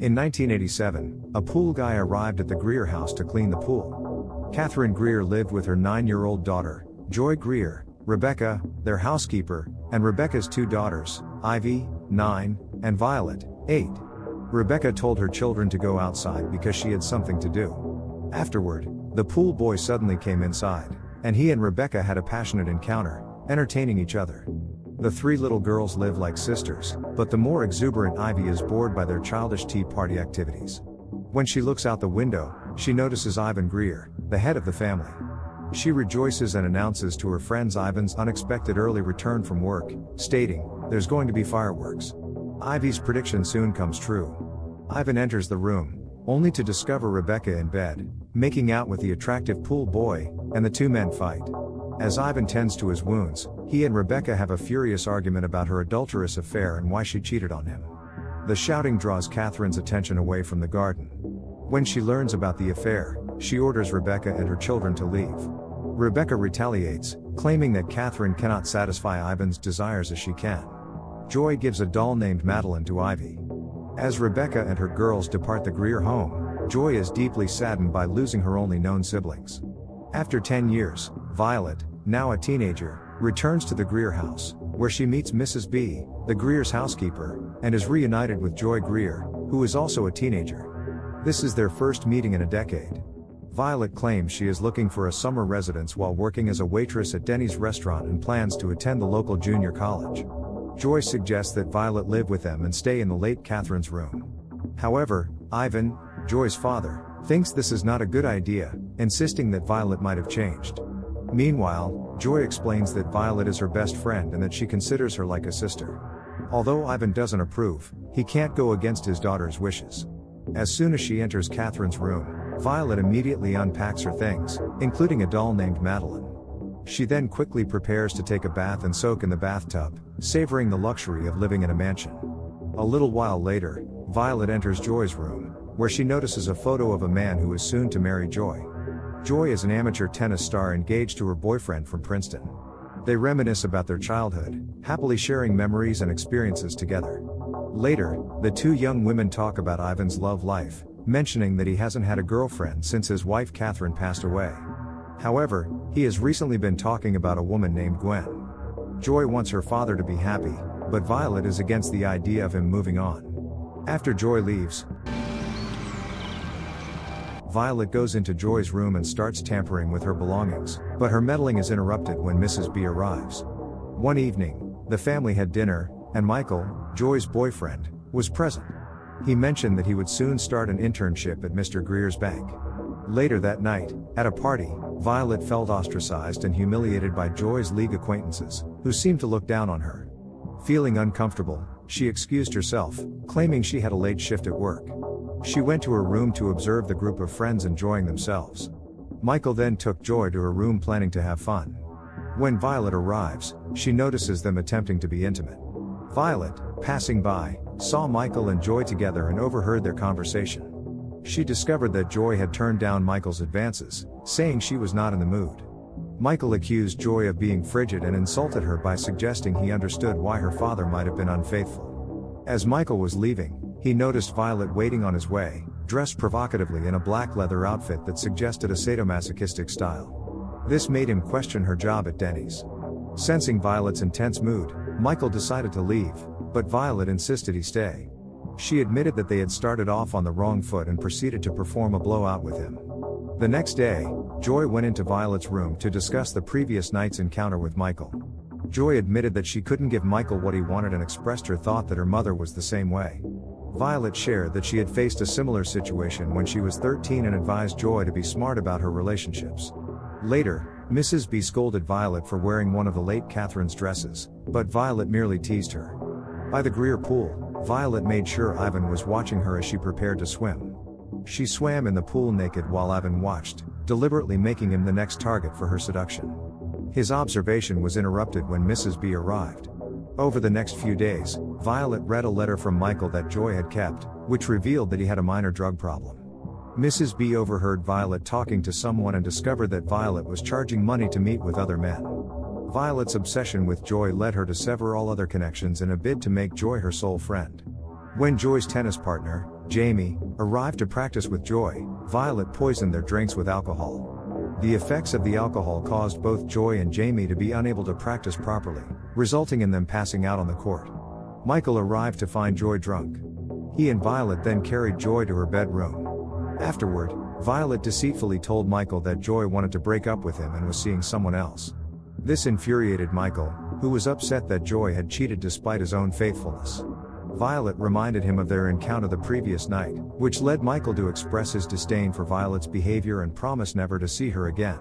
In 1987, a pool guy arrived at the Greer house to clean the pool. Catherine Greer lived with her 9-year-old daughter, Joy Greer, Rebecca, their housekeeper, and Rebecca's 2 daughters, Ivy, 9, and Violet, 8. Rebecca told her children to go outside because she had something to do. Afterward, the pool boy suddenly came inside, and he and Rebecca had a passionate encounter, entertaining each other. The 3 little girls live like sisters, but the more exuberant Ivy is bored by their childish tea party activities. When she looks out the window, she notices Ivan Greer, the head of the family. She rejoices and announces to her friends Ivan's unexpected early return from work, stating, "There's going to be fireworks." Ivy's prediction soon comes true. Ivan enters the room, only to discover Rebecca in bed, making out with the attractive pool boy, and the 2 men fight. As Ivan tends to his wounds, he and Rebecca have a furious argument about her adulterous affair and why she cheated on him. The shouting draws Catherine's attention away from the garden. When she learns about the affair, she orders Rebecca and her children to leave. Rebecca retaliates, claiming that Catherine cannot satisfy Ivan's desires as she can. Joy gives a doll named Madeline to Ivy. As Rebecca and her girls depart the Greer home, Joy is deeply saddened by losing her only known siblings. After 10 years, Violet, now a teenager, returns to the Greer house, where she meets Mrs. B, the Greer's housekeeper, and is reunited with Joy Greer, who is also a teenager. This is their first meeting in a decade. Violet claims she is looking for a summer residence while working as a waitress at Denny's restaurant and plans to attend the local junior college. Joy suggests that Violet live with them and stay in the late Catherine's room. However, Ivan, Joy's father, thinks this is not a good idea, insisting that Violet might have changed. Meanwhile, Joy explains that Violet is her best friend and that she considers her like a sister. Although Ivan doesn't approve, he can't go against his daughter's wishes. As soon as she enters Catherine's room, Violet immediately unpacks her things, including a doll named Madeline. She then quickly prepares to take a bath and soak in the bathtub, savoring the luxury of living in a mansion. A little while later, Violet enters Joy's room, where she notices a photo of a man who is soon to marry Joy. Joy is an amateur tennis star engaged to her boyfriend from Princeton. They reminisce about their childhood, happily sharing memories and experiences together. Later, the 2 young women talk about Ivan's love life, mentioning that he hasn't had a girlfriend since his wife Catherine passed away. However, he has recently been talking about a woman named Gwen. Joy wants her father to be happy, but Violet is against the idea of him moving on. After Joy leaves, Violet goes into Joy's room and starts tampering with her belongings, but her meddling is interrupted when Mrs. B arrives. One evening, the family had dinner, and Michael, Joy's boyfriend, was present. He mentioned that he would soon start an internship at Mr. Greer's bank. Later that night, at a party, Violet felt ostracized and humiliated by Joy's league acquaintances, who seemed to look down on her. Feeling uncomfortable, she excused herself, claiming she had a late shift at work. She went to her room to observe the group of friends enjoying themselves. Michael then took Joy to her room planning to have fun. When Violet arrives, she notices them attempting to be intimate. Violet, passing by, saw Michael and Joy together and overheard their conversation. She discovered that Joy had turned down Michael's advances, saying she was not in the mood. Michael accused Joy of being frigid and insulted her by suggesting he understood why her father might have been unfaithful. As Michael was leaving, he noticed Violet waiting on his way, dressed provocatively in a black leather outfit that suggested a sadomasochistic style. This made him question her job at Denny's. Sensing Violet's intense mood, Michael decided to leave, but Violet insisted he stay. She admitted that they had started off on the wrong foot and proceeded to perform a blowout with him. The next day, Joy went into Violet's room to discuss the previous night's encounter with Michael. Joy admitted that she couldn't give Michael what he wanted and expressed her thought that her mother was the same way. Violet shared that she had faced a similar situation when she was 13 and advised Joy to be smart about her relationships. Later, Mrs. B scolded Violet for wearing one of the late Catherine's dresses, but Violet merely teased her. By the Greer pool, Violet made sure Ivan was watching her as she prepared to swim. She swam in the pool naked while Ivan watched, deliberately making him the next target for her seduction. His observation was interrupted when Mrs. B arrived. Over the next few days, Violet read a letter from Michael that Joy had kept, which revealed that he had a minor drug problem. Mrs. B overheard Violet talking to someone and discovered that Violet was charging money to meet with other men. Violet's obsession with Joy led her to sever all other connections in a bid to make Joy her sole friend. When Joy's tennis partner, Jamie, arrived to practice with Joy, Violet poisoned their drinks with alcohol. The effects of the alcohol caused both Joy and Jamie to be unable to practice properly, resulting in them passing out on the court. Michael arrived to find Joy drunk. He and Violet then carried Joy to her bedroom. Afterward, Violet deceitfully told Michael that Joy wanted to break up with him and was seeing someone else. This infuriated Michael, who was upset that Joy had cheated despite his own faithfulness. Violet reminded him of their encounter the previous night, which led Michael to express his disdain for Violet's behavior and promise never to see her again.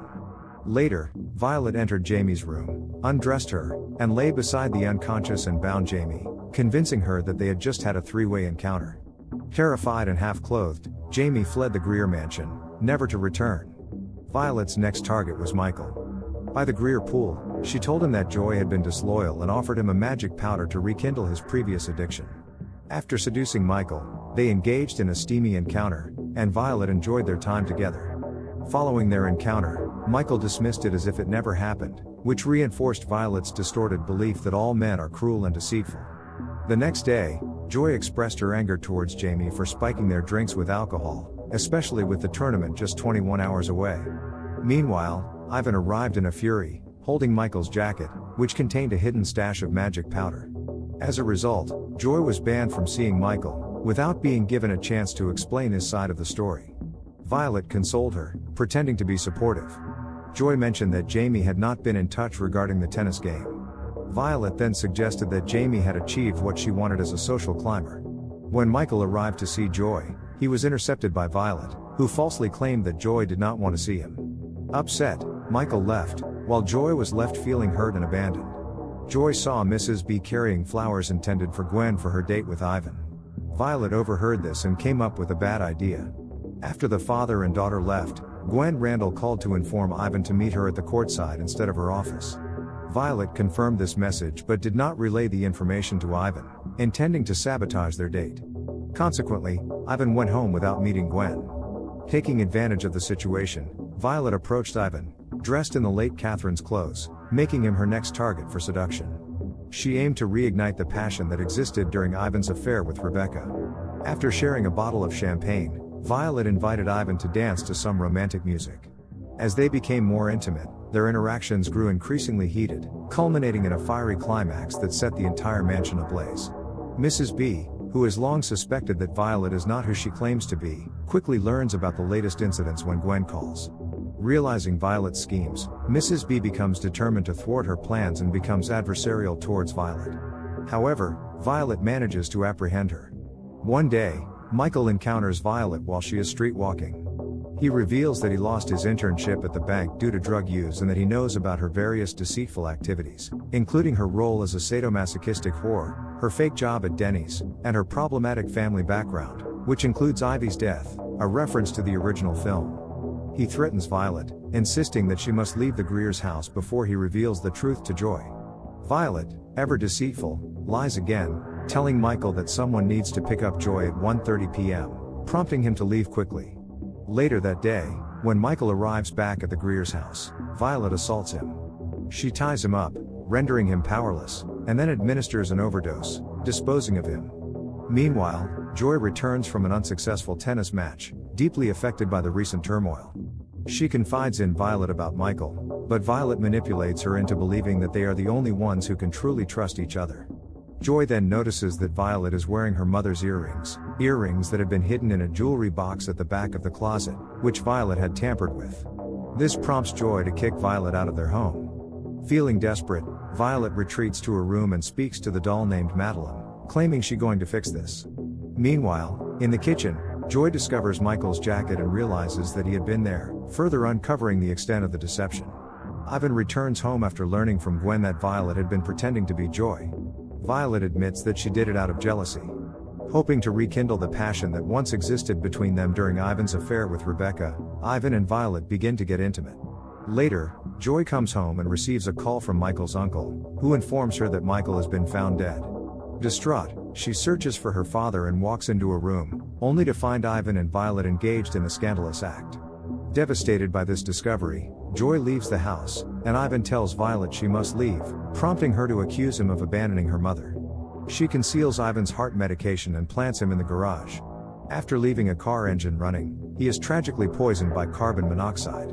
Later, Violet entered Jamie's room, undressed her, and lay beside the unconscious and bound Jamie, convincing her that they had just had a three-way encounter. Terrified and half-clothed, Jamie fled the Greer mansion, never to return. Violet's next target was Michael. By the Greer pool, she told him that Joy had been disloyal and offered him a magic powder to rekindle his previous addiction. After seducing Michael, they engaged in a steamy encounter, and Violet enjoyed their time together. Following their encounter, Michael dismissed it as if it never happened, which reinforced Violet's distorted belief that all men are cruel and deceitful. The next day, Joy expressed her anger towards Jamie for spiking their drinks with alcohol, especially with the tournament just 21 hours away. Meanwhile, Ivan arrived in a fury, holding Michael's jacket, which contained a hidden stash of magic powder. As a result, Joy was banned from seeing Michael, without being given a chance to explain his side of the story. Violet consoled her, pretending to be supportive. Joy mentioned that Jamie had not been in touch regarding the tennis game. Violet then suggested that Jamie had achieved what she wanted as a social climber. When Michael arrived to see Joy, he was intercepted by Violet, who falsely claimed that Joy did not want to see him. Upset, Michael left, while Joy was left feeling hurt and abandoned. Joy saw Mrs. B carrying flowers intended for Gwen for her date with Ivan. Violet overheard this and came up with a bad idea. After the father and daughter left, Gwen Randall called to inform Ivan to meet her at the courtside instead of her office. Violet confirmed this message but did not relay the information to Ivan, intending to sabotage their date. Consequently, Ivan went home without meeting Gwen. Taking advantage of the situation, Violet approached Ivan, dressed in the late Catherine's clothes, making him her next target for seduction. She aimed to reignite the passion that existed during Ivan's affair with Rebecca. After sharing a bottle of champagne, Violet invited Ivan to dance to some romantic music. As they became more intimate, their interactions grew increasingly heated, culminating in a fiery climax that set the entire mansion ablaze. Mrs. B, who has long suspected that Violet is not who she claims to be, quickly learns about the latest incidents when Gwen calls. Realizing Violet's schemes, Mrs. B becomes determined to thwart her plans and becomes adversarial towards Violet. However, Violet manages to apprehend her. One day, Michael encounters Violet while she is street walking. He reveals that he lost his internship at the bank due to drug use and that he knows about her various deceitful activities, including her role as a sadomasochistic whore, her fake job at Denny's, and her problematic family background, which includes Ivy's death, a reference to the original film. He threatens Violet, insisting that she must leave the Greer's house before he reveals the truth to Joy. Violet, ever deceitful, lies again, telling Michael that someone needs to pick up Joy at 1:30 p.m., prompting him to leave quickly. Later that day, when Michael arrives back at the Greer's house, Violet assaults him. She ties him up, rendering him powerless, and then administers an overdose, disposing of him. Meanwhile, Joy returns from an unsuccessful tennis match, deeply affected by the recent turmoil. She confides in Violet about Michael, but Violet manipulates her into believing that they are the only ones who can truly trust each other. Joy then notices that Violet is wearing her mother's earrings that had been hidden in a jewelry box at the back of the closet, which Violet had tampered with. This prompts Joy to kick Violet out of their home. Feeling desperate, Violet retreats to her room and speaks to the doll named Madeline, claiming she's going to fix this. Meanwhile, in the kitchen, Joy discovers Michael's jacket and realizes that he had been there, further uncovering the extent of the deception. Ivan returns home after learning from Gwen that Violet had been pretending to be Joy. Violet admits that she did it out of jealousy. Hoping to rekindle the passion that once existed between them during Ivan's affair with Rebecca, Ivan and Violet begin to get intimate. Later, Joy comes home and receives a call from Michael's uncle, who informs her that Michael has been found dead. Distraught, she searches for her father and walks into a room, only to find Ivan and Violet engaged in a scandalous act. Devastated by this discovery, Joy leaves the house, and Ivan tells Violet she must leave, prompting her to accuse him of abandoning her mother. She conceals Ivan's heart medication and plants him in the garage. After leaving a car engine running, he is tragically poisoned by carbon monoxide.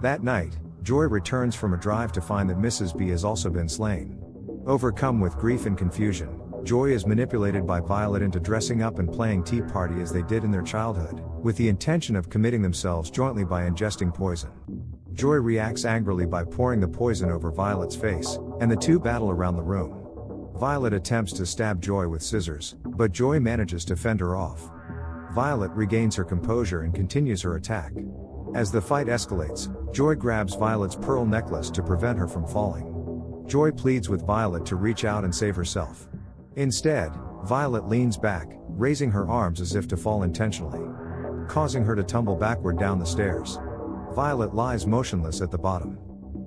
That night, Joy returns from a drive to find that Mrs. B has also been slain. Overcome with grief and confusion, Joy is manipulated by Violet into dressing up and playing tea party as they did in their childhood, with the intention of committing themselves jointly by ingesting poison. Joy reacts angrily by pouring the poison over Violet's face, and the two battle around the room. Violet attempts to stab Joy with scissors, but Joy manages to fend her off. Violet regains her composure and continues her attack. As the fight escalates, Joy grabs Violet's pearl necklace to prevent her from falling. Joy pleads with Violet to reach out and save herself. Instead, Violet leans back, raising her arms as if to fall intentionally, causing her to tumble backward down the stairs. Violet lies motionless at the bottom.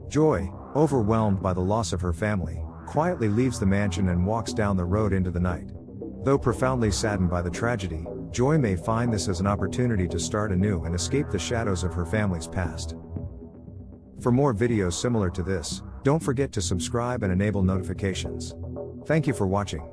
Joy, overwhelmed by the loss of her family, quietly leaves the mansion and walks down the road into the night. Though profoundly saddened by the tragedy, Joy may find this as an opportunity to start anew and escape the shadows of her family's past. For more videos similar to this, don't forget to subscribe and enable notifications. Thank you for watching.